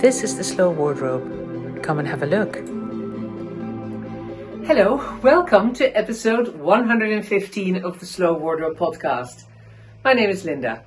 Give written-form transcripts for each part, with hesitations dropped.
This is the Slow Wardrobe. Come and have a look. Hello, welcome to episode 115 of the Slow Wardrobe podcast. My name is Linda.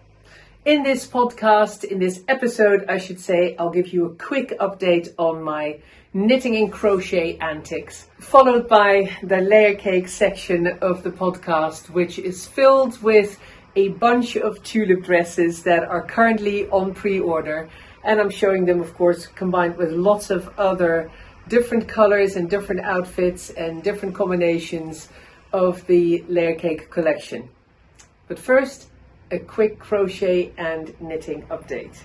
In this podcast, in this episode, I should say, I'll give you a quick update on my knitting and crochet antics, followed by the Layercake section of the podcast, which is filled with a bunch of tulip dresses that are currently on pre-order. And I'm showing them, of course, combined with lots of other different colors and different outfits and different combinations of the Layercake collection. But first, a quick crochet and knitting update.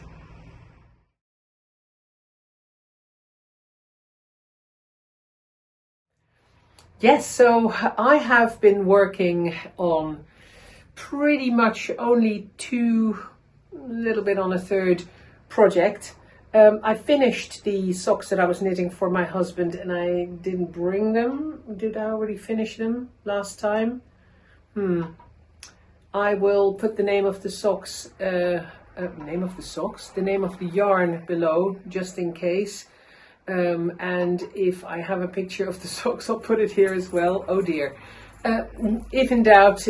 Yes, so I have been working on pretty much only two, a little bit on a third project. I finished the socks that I was knitting for my husband and I didn't bring them. Did I already finish them last time? I will put the name of the socks, the name of the yarn below, just in case. And if I have a picture of the socks, I'll put it here as well. Oh dear. If in doubt,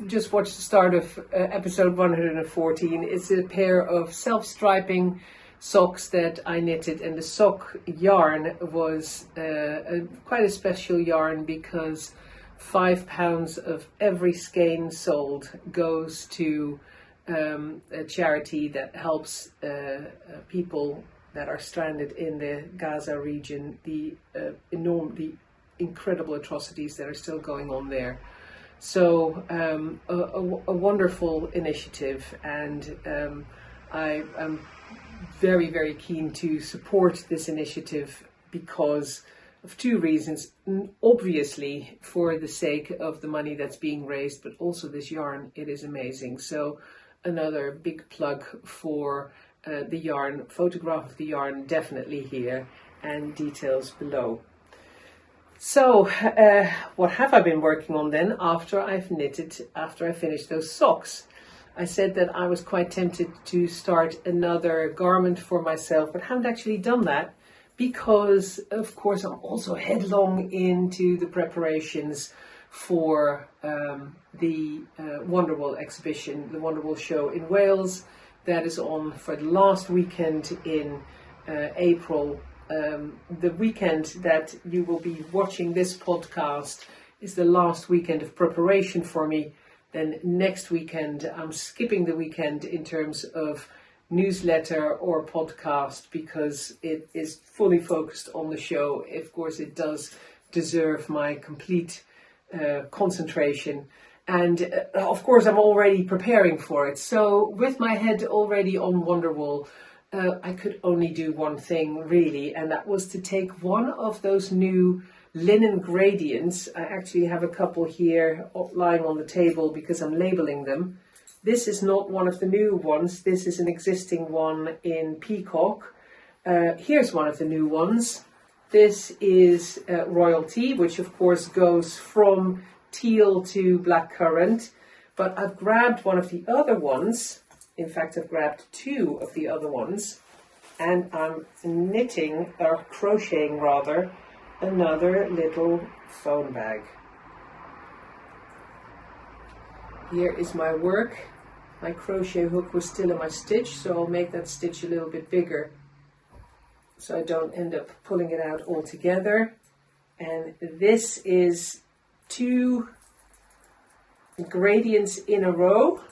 just watch the start of episode 114. It's a pair of self-striping socks that I knitted, and the sock yarn was quite a special yarn because £5 of every skein sold goes to a charity that helps people that are stranded in the Gaza region, the incredible atrocities that are still going on there. So a wonderful initiative, and I am very, very keen to support this initiative because of two reasons. Obviously, for the sake of the money that's being raised, but also this yarn, it is amazing. So another big plug for the yarn, photograph of the yarn definitely here, and details below. So what have I been working on then after I finished those socks? I said that I was quite tempted to start another garment for myself, but haven't actually done that because, of course, I'm also headlong into the preparations for the Wonderwall exhibition, the Wonderwall show in Wales, that is on for the last weekend in April. The weekend that you will be watching this podcast is the last weekend of preparation for me. Then next weekend, I'm skipping the weekend in terms of newsletter or podcast because it is fully focused on the show. Of course, it does deserve my complete concentration. And of course, I'm already preparing for it. So with my head already on Wonderwall, I could only do one thing really, and that was to take one of those new linen gradients. I actually have a couple here lying on the table because I'm labeling them. This is not one of the new ones. This is an existing one in Peacock. Here's one of the new ones. This is Royalty, which of course goes from teal to blackcurrant, but I've grabbed one of the other ones. In fact, I've grabbed two of the other ones, and I'm knitting, or crocheting rather, another little phone bag. Here is my work. My crochet hook was still in my stitch, so I'll make that stitch a little bit bigger so I don't end up pulling it out altogether. And this is two gradients in a row.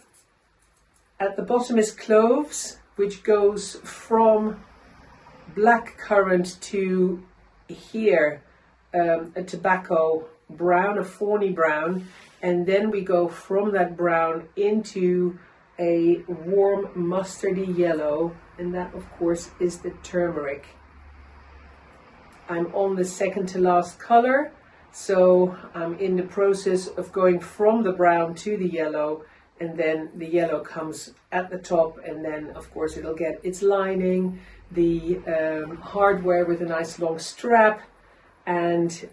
At the bottom is cloves, which goes from blackcurrant to here, a tobacco brown, a fawny brown, and then we go from that brown into a warm mustardy yellow, and that of course is the turmeric. I'm on the second to last color, so I'm in the process of going from the brown to the yellow, and then the yellow comes at the top, and then of course it'll get its lining, the hardware with a nice long strap, and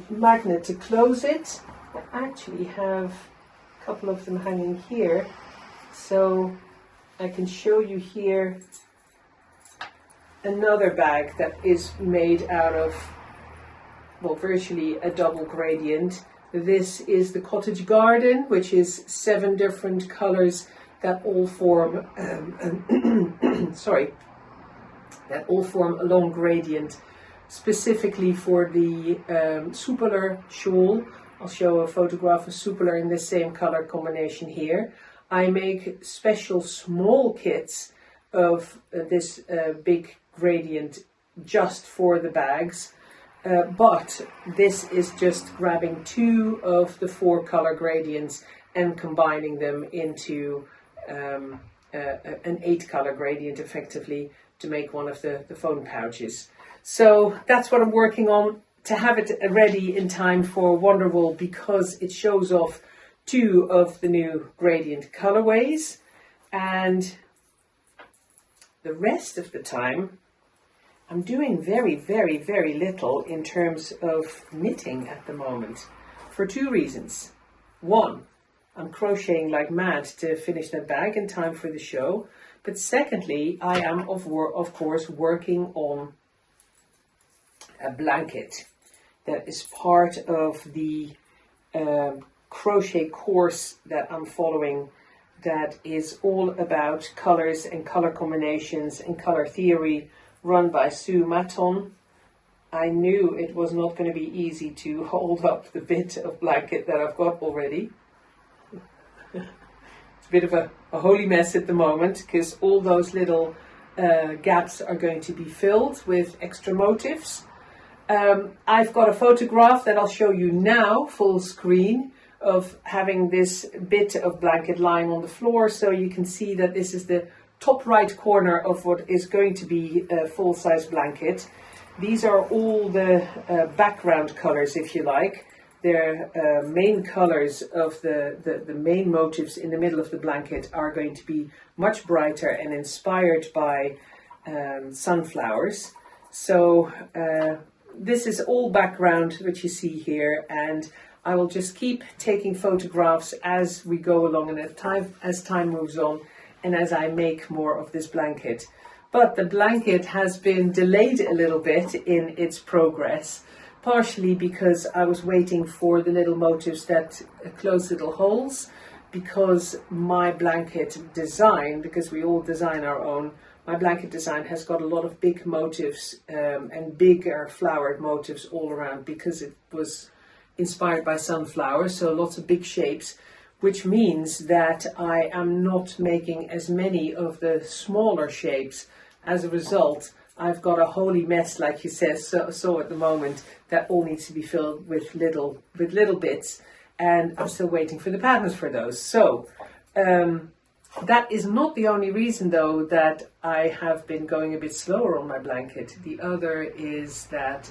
magnet to close it. I actually have a couple of them hanging here, so I can show you here another bag that is made out of, well, virtually a double gradient. This is the Cottage Garden, which is 7 different colors that all form that all form a long gradient specifically for the Soupeler shawl. I'll show a photograph of Soupeler in the same color combination here. I make special small kits of this big gradient just for the bags, but this is just grabbing 2 of the 4 color gradients and combining them into an 8 color gradient effectively to make one of the phone pouches. So that's what I'm working on, to have it ready in time for Wonderwool, because it shows off 2 of the new gradient colorways, and the rest of the time I'm doing very, very, very little in terms of knitting at the moment, for 2 reasons. One, I'm crocheting like mad to finish that bag in time for the show, but secondly, I am of course working on a blanket that is part of the crochet course that I'm following, that is all about colors and color combinations and color theory, run by Sue Maton. I knew it was not going to be easy to hold up the bit of blanket that I've got already. It's a bit of a holy mess at the moment, because all those little gaps are going to be filled with extra motifs. I've got a photograph that I'll show you now, full screen, of having this bit of blanket lying on the floor, so you can see that this is the top right corner of what is going to be a full-size blanket. These are all the background colors, if you like. They're main colors of the main motifs in the middle of the blanket are going to be much brighter and inspired by sunflowers. So this is all background, which you see here, and I will just keep taking photographs as we go along and as time moves on and as I make more of this blanket. But the blanket has been delayed a little bit in its progress, partially because I was waiting for the little motifs that close little holes, because my blanket design, because we all design our own, my blanket design has got a lot of big motifs and bigger flowered motifs all around, because it was inspired by sunflowers, so lots of big shapes, which means that I am not making as many of the smaller shapes. As a result, I've got a holy mess, like you saw at the moment, that all needs to be filled with little bits, and I'm still waiting for the patterns for those. So that is not the only reason, though, that I have been going a bit slower on my blanket. The other is that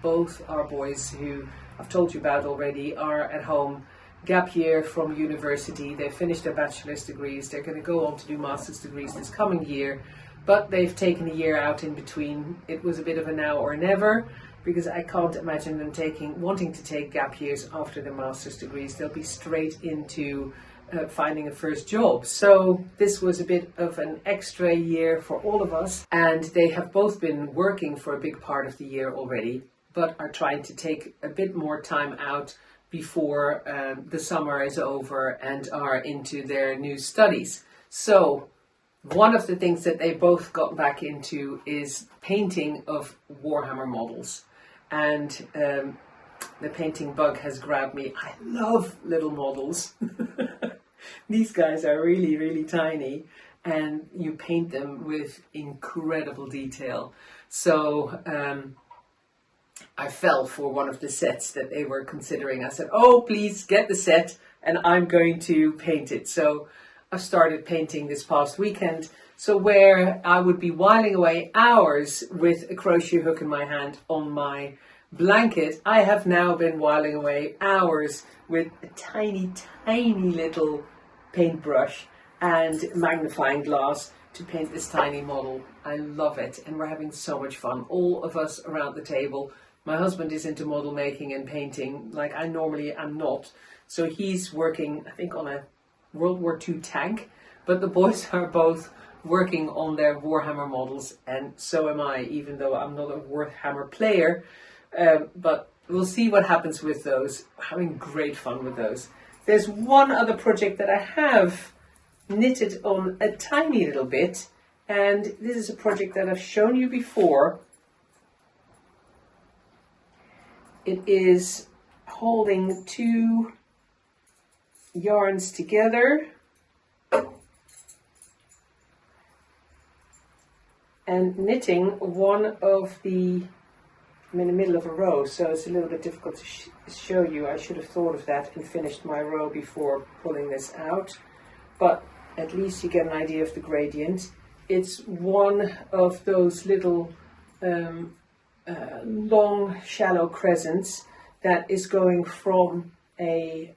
both our boys, who I've told you about already, are at home, gap year from university. They've finished their bachelor's degrees. They're going to go on to do master's degrees this coming year, but they've taken a year out in between. It was a bit of a now or never, because I can't imagine them wanting to take gap years after their master's degrees. They'll be straight into finding a first job. So this was a bit of an extra year for all of us, and they have both been working for a big part of the year already, but are trying to take a bit more time out before the summer is over and are into their new studies. So one of the things that they both got back into is painting of Warhammer models, and the painting bug has grabbed me. I love little models. These guys are really, really tiny, and you paint them with incredible detail. So I fell for one of the sets that they were considering. I said, oh, please get the set and I'm going to paint it. So I started painting this past weekend. So where I would be whiling away hours with a crochet hook in my hand on my blanket, I have now been whiling away hours with a tiny, tiny little paintbrush and magnifying glass to paint this tiny model. I love it, and we're having so much fun. All of us around the table. My husband is into model making and painting, like I normally am not. So he's working, I think, on a World War II tank, but the boys are both working on their Warhammer models, and so am I, even though I'm not a Warhammer player. But we'll see what happens with those. Having great fun with those. There's one other project that I have knitted on a tiny little bit, and this is a project that I've shown you before. It is holding two yarns together and knitting one of the, I'm in the middle of a row, so it's a little bit difficult to show you. I should have thought of that and finished my row before pulling this out, but at least you get an idea of the gradient. It's one of those little long shallow crescents that is going from a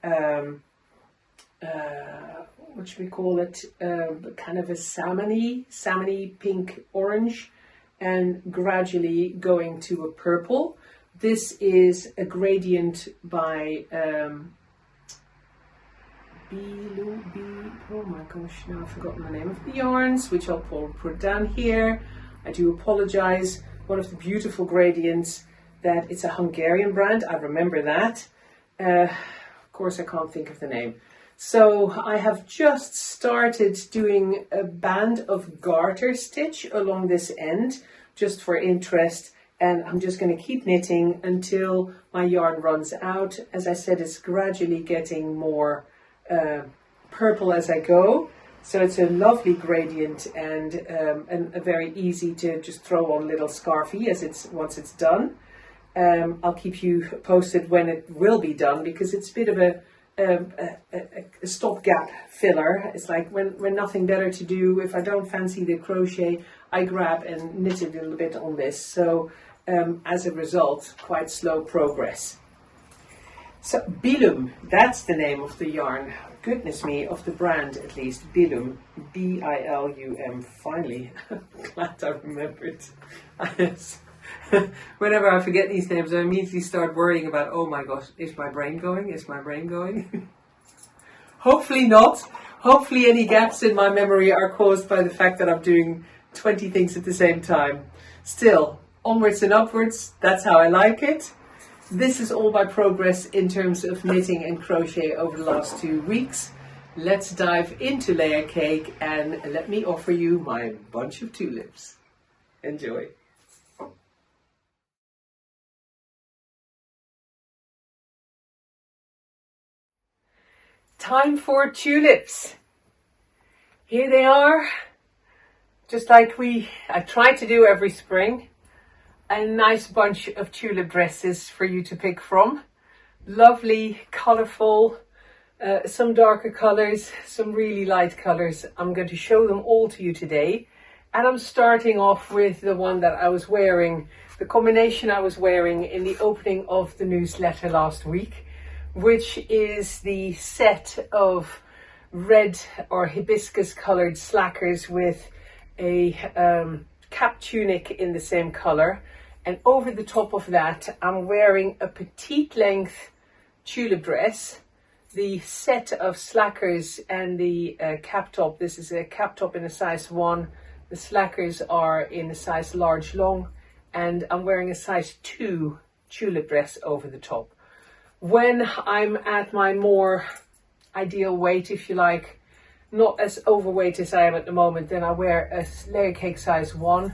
what should we call it, kind of a salmony pink orange, and gradually going to a purple. This is a gradient by Bilum, oh my gosh, now I've forgotten the name of the yarns, which I'll put down here. I do apologize. One of the beautiful gradients, that it's a Hungarian brand, I remember that. Of course I can't think of the name. So I have just started doing a band of garter stitch along this end, just for interest, and I'm just going to keep knitting until my yarn runs out. As I said, it's gradually getting more purple as I go, so it's a lovely gradient, and a very easy to just throw on little scarfy once it's done. I'll keep you posted when it will be done, because it's a bit of a stopgap filler. It's like when nothing better to do, if I don't fancy the crochet, I grab and knit a little bit on this. So as a result, quite slow progress. So Bilum, that's the name of the yarn. Goodness me, of the brand at least, Bilum, B-I-L-U-M. Finally, glad I remembered. Whenever I forget these names, I immediately start worrying about, oh my gosh, is my brain going? Is my brain going? Hopefully not. Hopefully any gaps in my memory are caused by the fact that I'm doing 20 things at the same time. Still, onwards and upwards, that's how I like it. This is all my progress in terms of knitting and crochet over the last 2 weeks. Let's dive into Layercake, and let me offer you my bunch of tulips. Enjoy. Time for tulips. Here they are, just like I try to do every spring. A nice bunch of tulip dresses for you to pick from. Lovely, colourful, some darker colours, some really light colours. I'm going to show them all to you today. And I'm starting off with the one that I was wearing, the combination I was wearing in the opening of the newsletter last week, which is the set of red or hibiscus coloured slackers with a cap tunic in the same colour. And over the top of that, I'm wearing a petite length tulip dress. The set of slackers and the cap top, this is a cap top in a size 1. The slackers are in a size large long, and I'm wearing a size 2 tulip dress over the top. When I'm at my more ideal weight, if you like, not as overweight as I am at the moment, then I wear a Layercake size 1.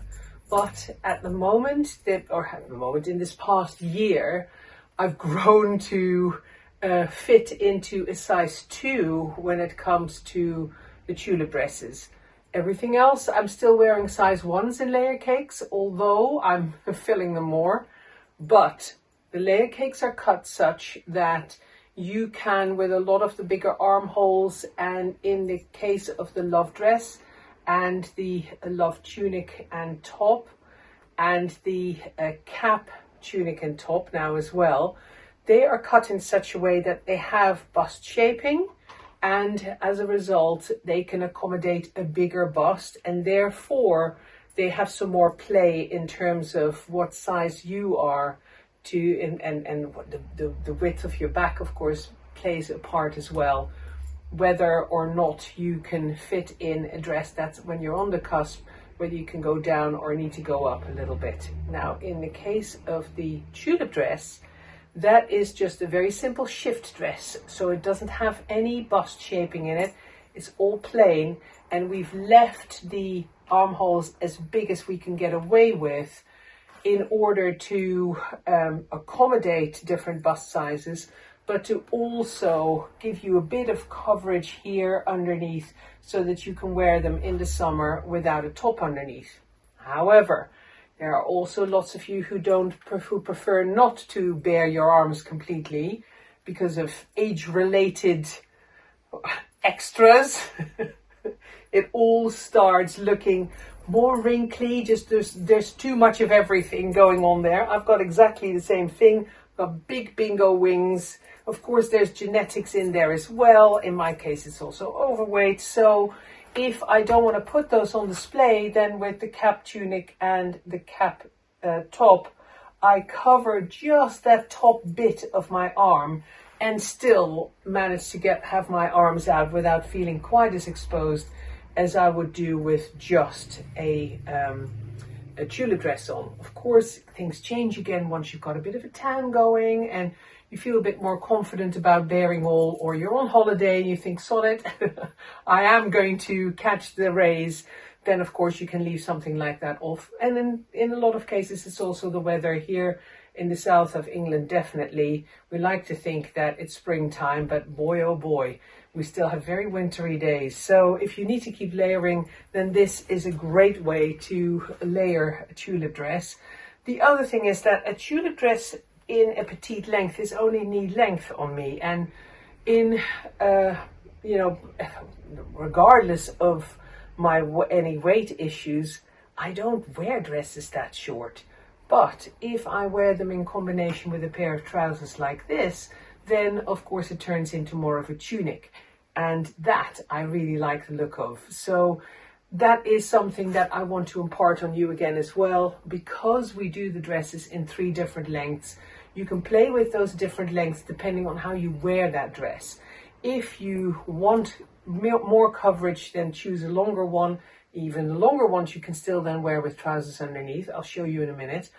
But at the moment, in this past year, I've grown to fit into a size 2 when it comes to the tulip dresses. Everything else, I'm still wearing size 1s in Layercakes, although I'm filling them more. But the Layercakes are cut such that you can, with a lot of the bigger armholes, and in the case of the love dress, and the love tunic and top, and the cap tunic and top now as well, they are cut in such a way that they have bust shaping, and as a result they can accommodate a bigger bust, and therefore they have some more play in terms of what size you are to, and what the width of your back of course plays a part as well. whether or not you can fit in a dress that's when you're on the cusp, whether you can go down or need to go up a little bit. Now, in the case of the tulip dress, that is just a very simple shift dress. So it doesn't have any bust shaping in it. It's all plain, and we've left the armholes as big as we can get away with in order to accommodate different bust sizes, but to also give you a bit of coverage here underneath so that you can wear them in the summer without a top underneath. However, there are also lots of you who prefer not to bare your arms completely because of age-related extras. It all starts looking more wrinkly, just there's too much of everything going on there. I've got exactly the same thing. I've got big bingo wings. Of course, there's genetics in there as well. In my case, it's also overweight. So if I don't want to put those on display, then with the cap tunic and the cap top, I cover just that top bit of my arm and still manage to have my arms out without feeling quite as exposed as I would do with just a tulip dress on. Of course, things change again once you've got a bit of a tan going and you feel a bit more confident about bearing all, or you're on holiday and you think, solid, I am going to catch the rays. Then of course you can leave something like that off. And in a lot of cases, it's also the weather here in the south of England. Definitely, we like to think that it's springtime, but boy, oh boy, we still have very wintry days. So if you need to keep layering, then this is a great way to layer a tulip dress. The other thing is that a tulip dress in a petite length is only knee length on me, and in regardless of my any weight issues, I don't wear dresses that short. But if I wear them in combination with a pair of trousers like this, then of course it turns into more of a tunic, and that I really like the look of. So that is something that I want to impart on you again as well, because we do the dresses in 3 different lengths. You can play with those different lengths depending on how you wear that dress. If you want more coverage, then choose a longer one. Even the longer ones you can still then wear with trousers underneath. I'll show you in a minute.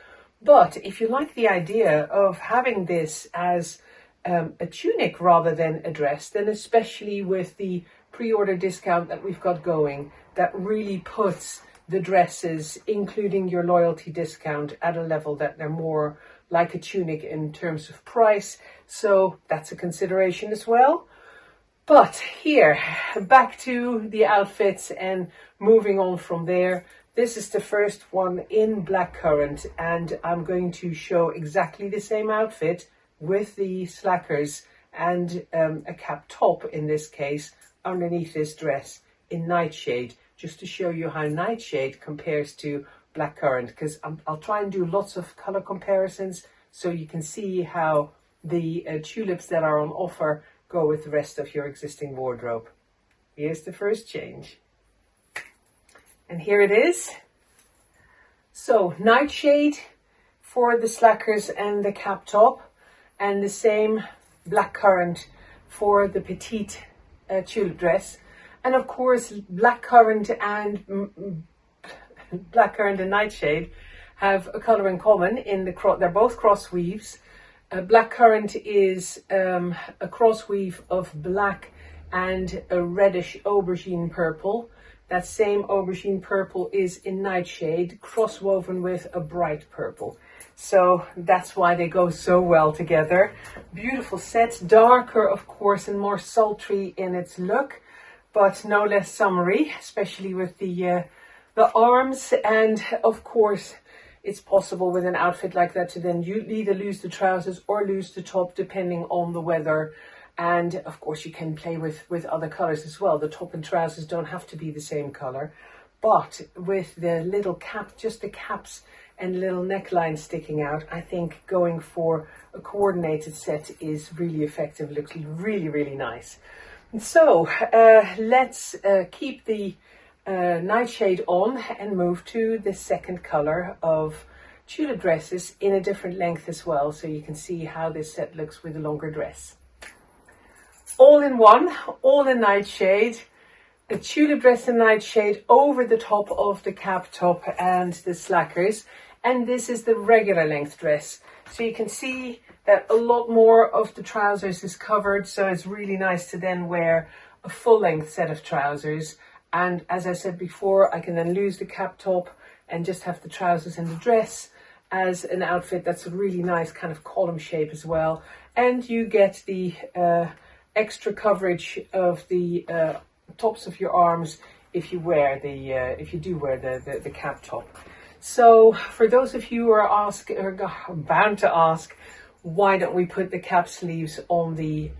But if you like the idea of having this as a tunic rather than a dress, then especially with the pre-order discount that we've got going, that really puts the dresses, including your loyalty discount, at a level that they're more like a tunic in terms of price. So that's a consideration as well. But here, back to the outfits and moving on from there. This is the first one in blackcurrant, and I'm going to show exactly the same outfit with the slackers and a cap top in this case underneath this dress in nightshade, just to show you how nightshade compares to blackcurrant, because I'll try and do lots of color comparisons so you can see how the tulips that are on offer go with the rest of your existing wardrobe. Here's the first change. And here it is. So nightshade for the slackers and the cap top, and the same blackcurrant for the petite tulip dress. And of course, blackcurrant and nightshade have a color in common in they're both cross weaves. Blackcurrant is a cross weave of black and a reddish aubergine purple. That same aubergine purple is in nightshade, cross woven with a bright purple. So that's why they go so well together. Beautiful set, darker of course and more sultry in its look, but no less summery, especially with the arms. And of course, it's possible with an outfit like that to then you either lose the trousers or lose the top depending on the weather. And of course you can play with other colors as well. The top and trousers don't have to be the same color, but with the little cap, just the caps and little neckline sticking out, I think going for a coordinated set is really effective. Looks really, really nice. So let's keep the nightshade on and move to the second color of tulip dresses in a different length as well, so you can see how this set looks with a longer dress. all in one, all in nightshade. A tulip dress in nightshade over the top of the cap top and the slackers. And this is the regular length dress. So you can see that a lot more of the trousers is covered. So it's really nice to then wear a full length set of trousers. And as I said before, I can then lose the cap top and just have the trousers and the dress as an outfit that's a really nice kind of column shape as well. And you get the extra coverage of the tops of your arms if you wear the if you do wear the cap top. So for those of you who are bound to ask, why don't we put the cap sleeves on the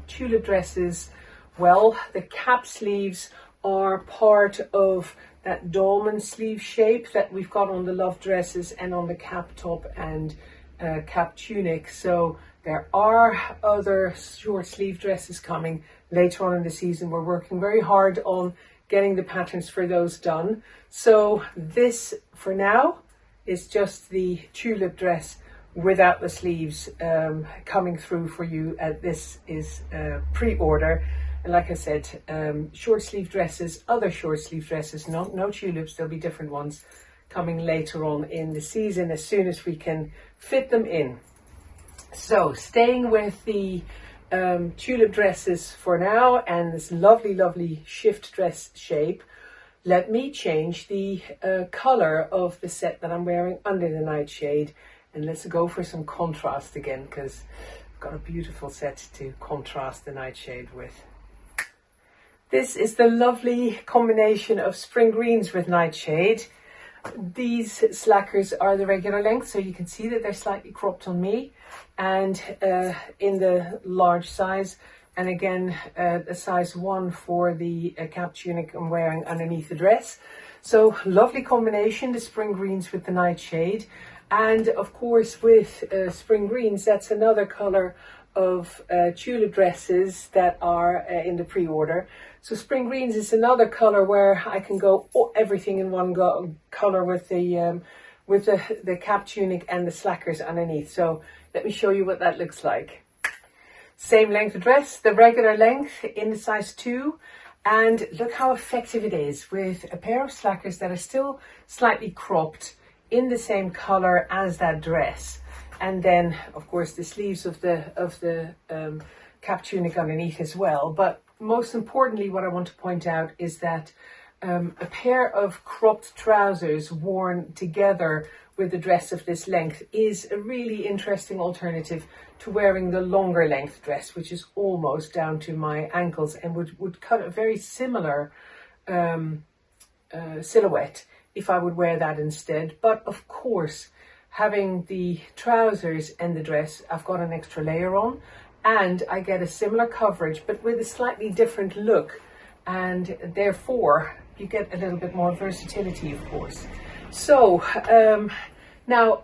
tulip dresses? Well, the cap sleeves are part of that dolman sleeve shape that we've got on the love dresses and on the cap top and cap tunic. So there are other short sleeve dresses coming later on in the season. We're working very hard on getting the patterns for those done. So this for now is just the tulip dress without the sleeves coming through for you. This is pre-order. And like I said, short sleeve dresses, other short sleeve dresses, no tulips, there'll be different ones coming later on in the season as soon as we can fit them in. So staying with the tulip dresses for now and this lovely shift dress shape, let me change the color of the set that I'm wearing under the nightshade, and let's go for some contrast again, because I've got a beautiful set to contrast the nightshade with. This is the lovely combination of spring greens with nightshade. These slackers are the regular length, so you can see that they're slightly cropped on me, and in the large size, and again a size 1 for the cap tunic I'm wearing underneath the dress. So lovely combination, the spring greens with the nightshade, and of course with spring greens, that's another color of tulip dresses that are in the pre-order. So spring greens is another color where I can go everything in one color with the cap tunic and the slackers underneath. So let me show you what that looks like. Same length of dress, the regular length in the size 2, and look how effective it is with a pair of slackers that are still slightly cropped in the same color as that dress. And then of course the sleeves of the cap tunic underneath as well. But most importantly, what I want to point out is that a pair of cropped trousers worn together with a dress of this length is a really interesting alternative to wearing the longer length dress, which is almost down to my ankles and would cut a very similar silhouette if I would wear that instead. But of course, having the trousers and the dress, I've got an extra layer on, and I get a similar coverage but with a slightly different look, and therefore you get a little bit more versatility, of course. So now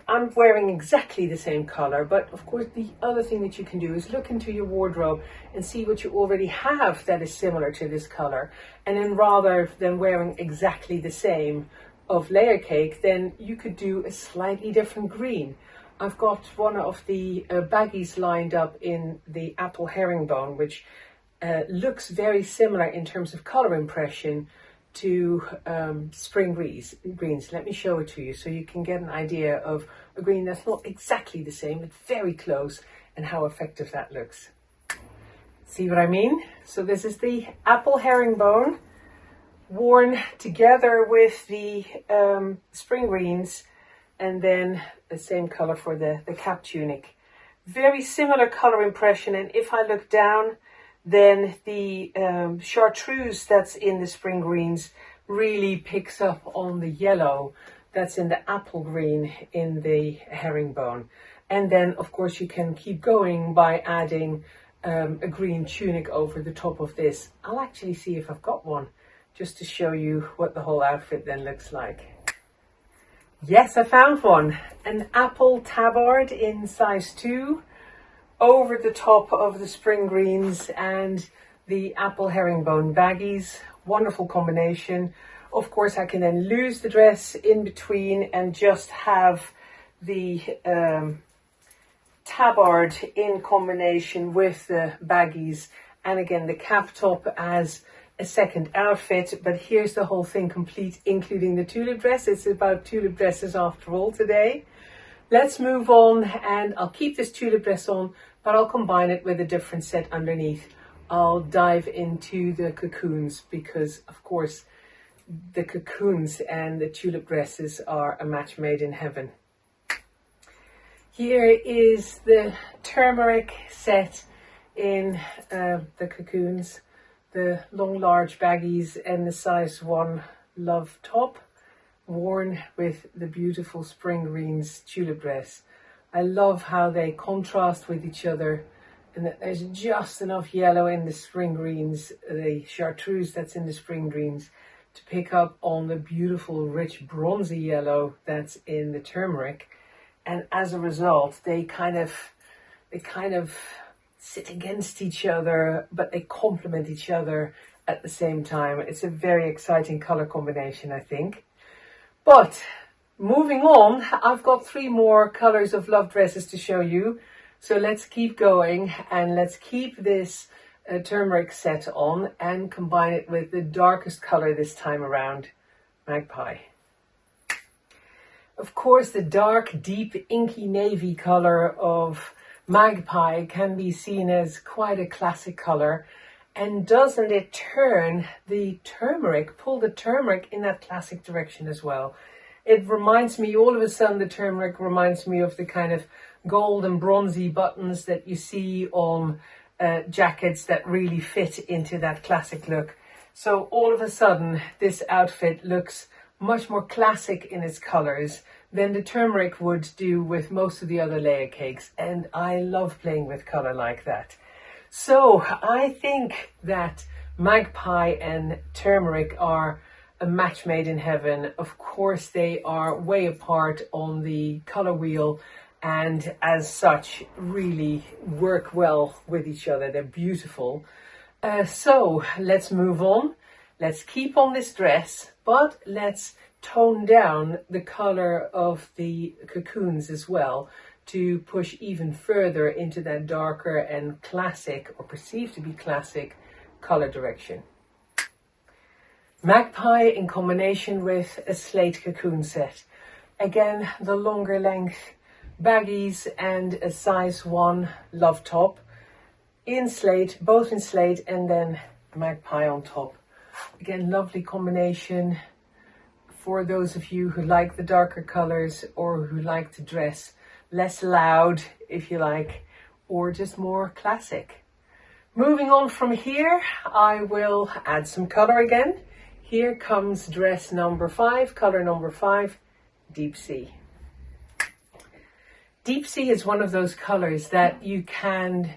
I'm wearing exactly the same color, but of course the other thing that you can do is look into your wardrobe and see what you already have that is similar to this color, and then rather than wearing exactly the same of Layercake, then you could do a slightly different green. I've got one of the baggies lined up in the apple herringbone, which looks very similar in terms of color impression to spring greens. Let me show it to you so you can get an idea of a green that's not exactly the same, but very close, and how effective that looks. See what I mean? So this is the apple herringbone worn together with the spring greens, and then the same color for the cap tunic. Very similar color impression, and if I look down, then the chartreuse that's in the spring greens really picks up on the yellow that's in the apple green in the herringbone. And then of course you can keep going by adding a green tunic over the top of this. I'll actually see if I've got one, just to show you what the whole outfit then looks like. Yes, I found one. An apple tabard in size 2 over the top of the spring greens and the apple herringbone baggies. Wonderful combination. Of course, I can then lose the dress in between and just have the tabard in combination with the baggies, and again the cap top as a second outfit. But here's the whole thing complete, including the tulip dress. It's about tulip dresses after all today. Let's move on, and I'll keep this tulip dress on, but I'll combine it with a different set underneath. I'll dive into the cocoons because, of course, the cocoons and the tulip dresses are a match made in heaven. Here is the turmeric set in the cocoons, the long large baggies and the size 1 love top, worn with the beautiful spring greens tulip dress. I love how they contrast with each other, and that there's just enough yellow in the spring greens, the chartreuse that's in the spring greens, to pick up on the beautiful rich bronzy yellow that's in the turmeric. And as a result, they kind of sit against each other, but they complement each other at the same time. It's a very exciting color combination, I think. But moving on, I've got 3 more colors of love dresses to show you. So let's keep going, and let's keep this turmeric set on and combine it with the darkest color this time around, Magpie. Of course, the dark, deep, inky navy color of Magpie can be seen as quite a classic color. And doesn't it turn the turmeric, pull the turmeric in that classic direction as well? It reminds me, all of a sudden, the turmeric reminds me of the kind of gold and bronzy buttons that you see on jackets that really fit into that classic look. So all of a sudden, this outfit looks much more classic in its colors than the turmeric would do with most of the other layer cakes. And I love playing with color like that. So I think that Magpie and turmeric are a match made in heaven. Of course, they are way apart on the color wheel, and as such really work well with each other. They're beautiful. So let's move on. Let's keep on this dress, but let's tone down the color of the cocoons as well to push even further into that darker and classic, or perceived to be classic, color direction. Magpie in combination with a slate cocoon set. Again, the longer length baggies and a size 1 love top in slate, both in slate, and then Magpie on top. Again, lovely combination for those of you who like the darker colors, or who like to dress less loud, if you like, or just more classic. Moving on from here, I will add some color again. Here comes dress number 5, color number 5, Deep Sea. Deep Sea is one of those colors that you can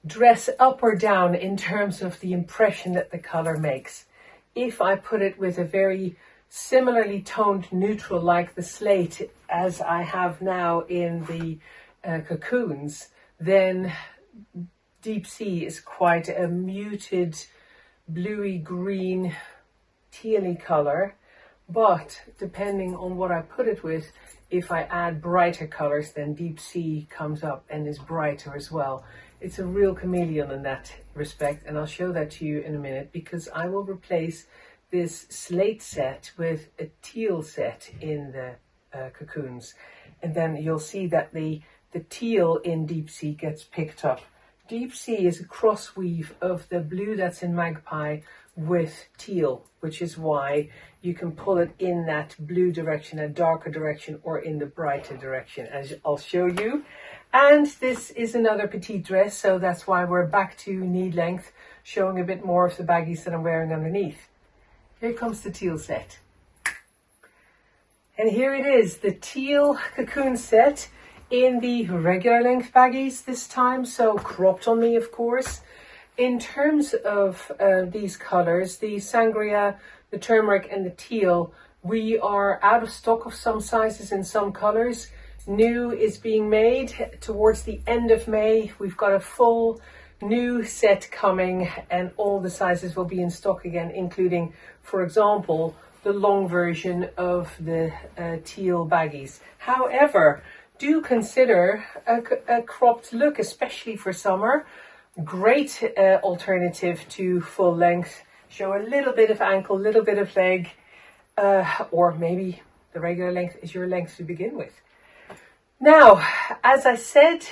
dress up or down in terms of the impression that the color makes. If I put it with a very similarly toned neutral like the slate as I have now in the cocoons, then Deep Sea is quite a muted bluey green tealy color. But depending on what I put it with, if I add brighter colors, then Deep Sea comes up and is brighter as well. It's a real chameleon in that respect, and I'll show that to you in a minute, because I will replace this slate set with a teal set in the cocoons, and then you'll see that the teal in Deep Sea gets picked up. Deep Sea is a cross weave of the blue that's in Magpie with teal, which is why you can pull it in that blue direction, a darker direction, or in the brighter direction, as I'll show you. And this is another petite dress, so that's why we're back to knee length, showing a bit more of the baggies that I'm wearing underneath. Here comes the teal set. And here it is, the teal cocoon set in the regular length baggies this time, so cropped on me, of course. In terms of these colors, the sangria, the turmeric and the teal, we are out of stock of some sizes in some colors. New is being made towards the end of May. We've got a full new set coming, and all the sizes will be in stock again, including, for example, the long version of the teal baggies. However, do consider a cropped look, especially for summer. Great alternative to full length. Show a little bit of ankle, little bit of leg, or maybe the regular length is your length to begin with. Now, as I said,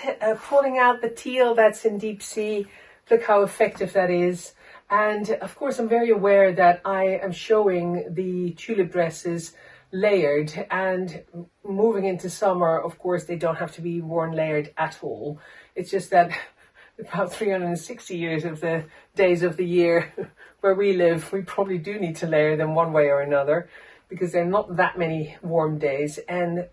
pulling out the teal that's in deep sea, look how effective that is. And of course, I'm very aware that I am showing the tulip dresses layered, and moving into summer, of course, they don't have to be worn layered at all. It's just that about 360 years of the days of the year where we live, we probably do need to layer them one way or another, because there are not that many warm days. And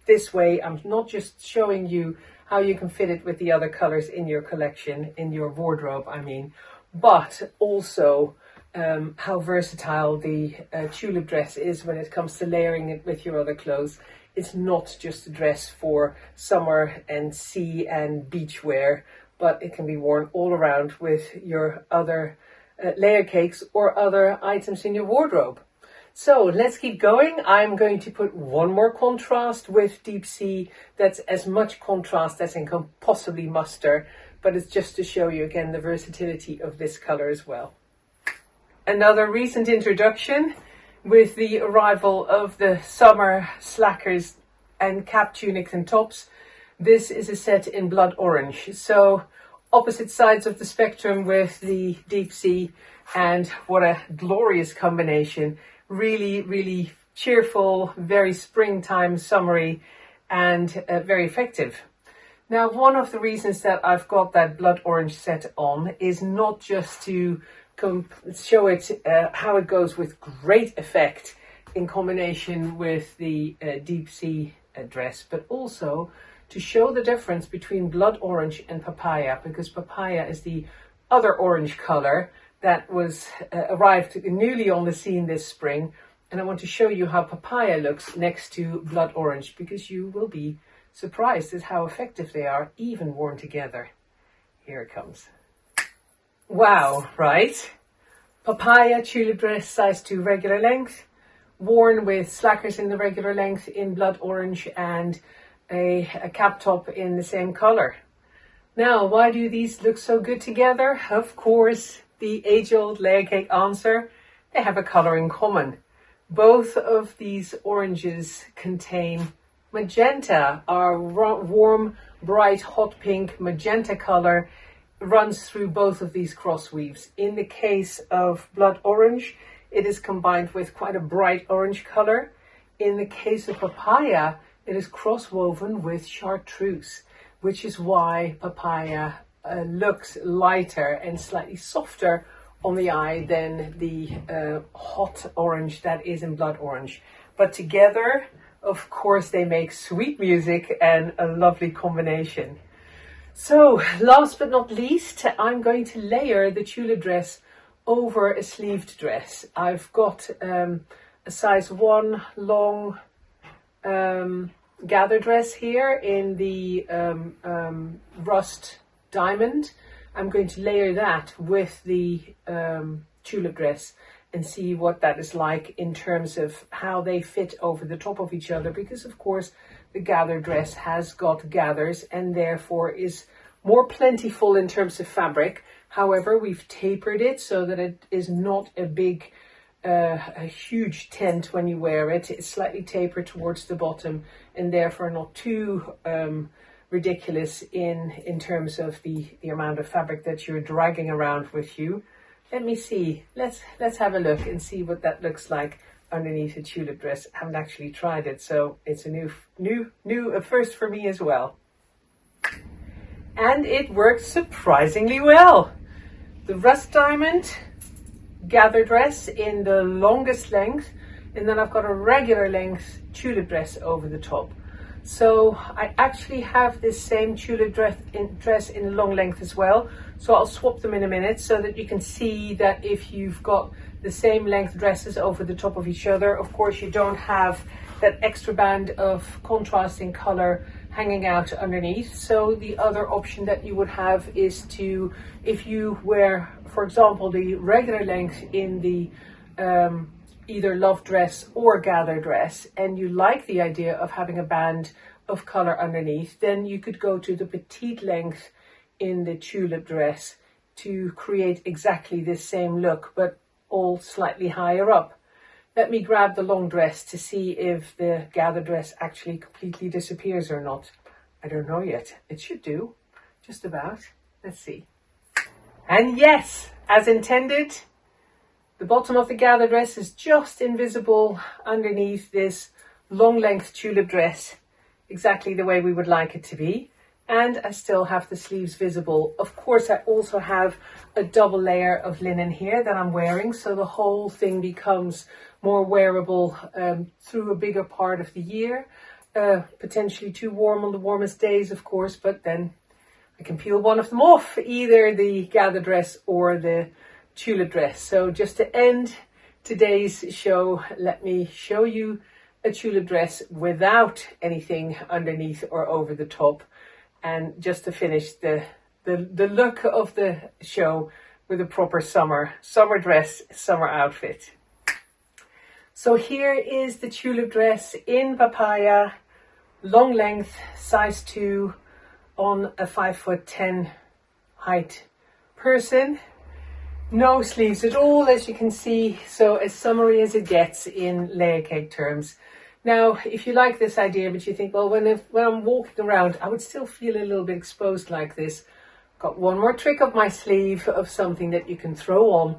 this way, I'm not just showing you how you can fit it with the other colors in your collection, in your wardrobe, I mean, but also how versatile the tulip dress is when it comes to layering it with your other clothes. It's not just a dress for summer and sea and beach wear, but it can be worn all around with your other layer cakes or other items in your wardrobe. So let's keep going. I'm going to put one more contrast with deep sea. That's as much contrast as I can possibly muster, but it's just to show you again the versatility of this color as well. Another recent introduction with the arrival of the summer slackers and cap tunics and tops. This is a set in blood orange. So opposite sides of the spectrum with the deep sea, and what a glorious combination. Really, really cheerful, very springtime, summery, and very effective. Now, one of the reasons that I've got that blood orange set on is not just to show it how it goes with great effect in combination with the deep sea dress, but also to show the difference between blood orange and papaya, because papaya is the other orange color that was arrived newly on the scene this spring. And I want to show you how papaya looks next to blood orange, because you will be surprised at how effective they are, even worn together. Here it comes. Wow, right? Papaya tulip dress, size 2 regular length, worn with slackers in the regular length in blood orange and a cap top in the same color. Now, why do these look so good together? Of course, the age-old layer cake answer, they have a color in common. Both of these oranges contain magenta. Our warm, bright, hot pink magenta color runs through both of these cross weaves. In the case of blood orange, it is combined with quite a bright orange color. In the case of papaya, it is cross woven with chartreuse, which is why papaya looks lighter and slightly softer on the eye than the hot orange that is in blood orange. But together, of course, they make sweet music and a lovely combination. So last but not least, I'm going to layer the tulip dress over a sleeved dress. I've got a size 1 long gather dress here in the rust diamond. I'm going to layer that with the tulip dress and see what that is like in terms of how they fit over the top of each other, because of course the gather dress has got gathers and therefore is more plentiful in terms of fabric. However, we've tapered it so that it is not a big a huge tent when you wear it. It's slightly tapered towards the bottom and therefore not too ridiculous in terms of the amount of fabric that you're dragging around with you. Let me see. Let's have a look and see what that looks like underneath a tulip dress. I haven't actually tried it, so it's a new first for me as well. And it works surprisingly well. The rust diamond gather dress in the longest length, and then I've got a regular length tulip dress over the top. So I actually have this same tulip dress in long length as well. So I'll swap them in a minute so that you can see that if you've got the same length dresses over the top of each other, of course you don't have that extra band of contrasting color hanging out underneath. So the other option that you would have is to, if you wear, for example, the regular length in the either love dress or gather dress, and you like the idea of having a band of color underneath, then you could go to the petite length in the tulip dress to create exactly this same look, but all slightly higher up. Let me grab the long dress to see if the gather dress actually completely disappears or not. I don't know yet. It should do, just about. Let's see. And yes, as intended, the bottom of the gather dress is just invisible underneath this long length tulip dress, exactly the way we would like it to be. And I still have the sleeves visible. Of course, I also have a double layer of linen here that I'm wearing, so the whole thing becomes more wearable through a bigger part of the year. Potentially too warm on the warmest days, of course, but then I can peel one of them off, either the gather dress or the tulip dress. So just to end today's show, let me show you a tulip dress without anything underneath or over the top. And just to finish the look of the show with a proper summer dress, summer outfit. So here is the tulip dress in papaya, long length, size 2, on a 5'10" height person. No sleeves at all, as you can see, so as summery as it gets in Layercake terms. Now, if you like this idea, but you think, well, when I'm walking around, I would still feel a little bit exposed like this. Got one more trick up my sleeve of something that you can throw on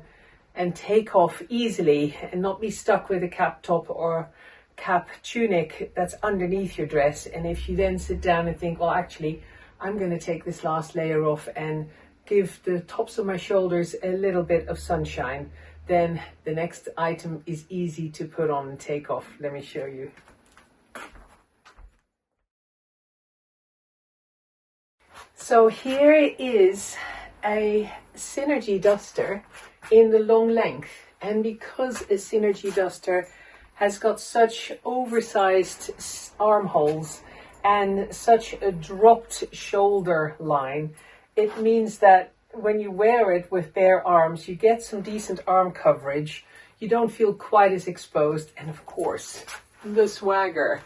and take off easily and not be stuck with a cap top or cap tunic that's underneath your dress. And if you then sit down and think, well, actually, I'm going to take this last layer off and give the tops of my shoulders a little bit of sunshine, then the next item is easy to put on and take off. Let me show you. So here is a synergy duster in the long length, and because a synergy duster has got such oversized armholes and such a dropped shoulder line, it means that when you wear it with bare arms, you get some decent arm coverage. You don't feel quite as exposed. And of course, the swagger.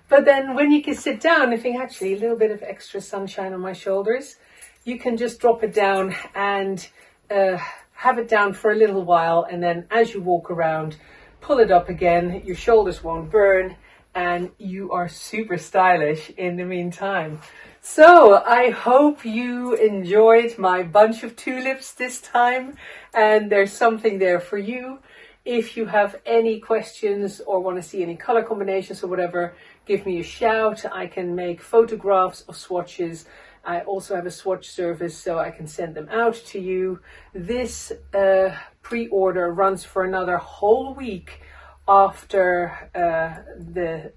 But then when you can sit down and think, actually, a little bit of extra sunshine on my shoulders, you can just drop it down and have it down for a little while. And then as you walk around, pull it up again. Your shoulders won't burn and you are super stylish in the meantime. So I hope you enjoyed my bunch of tulips this time, and there's something there for you. If you have any questions or want to see any color combinations or whatever, give me a shout. I can make photographs of swatches. I also have a swatch service, so I can send them out to you. This pre-order runs for another whole week after the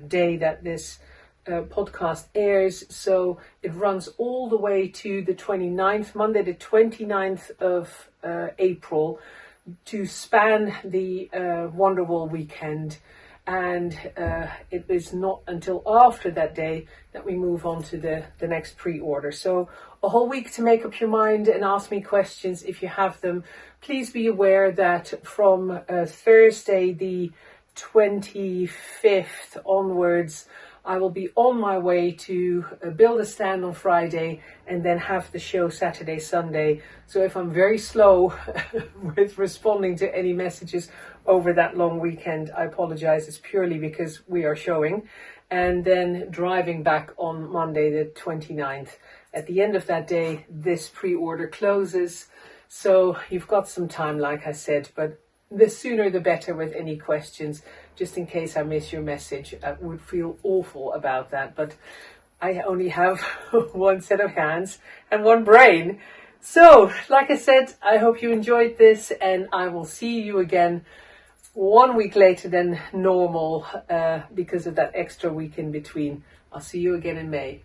day that this podcast airs, so it runs all the way to the 29th, Monday the 29th of April, to span the Wonderwall weekend. And it is not until after that day that we move on to the next pre-order. So a whole week to make up your mind and ask me questions if you have them. Please be aware that from Thursday the 25th onwards, I will be on my way to build a stand on Friday and then have the show Saturday, Sunday. So if I'm very slow with responding to any messages over that long weekend, I apologize. It's purely because we are showing. And then driving back on Monday, the 29th. At the end of that day, this pre-order closes. So you've got some time, like I said, but the sooner the better with any questions, just in case I miss your message. I would feel awful about that, but I only have one set of hands and one brain. So, like I said, I hope you enjoyed this, and I will see you again 1 week later than normal because of that extra week in between. I'll see you again in May.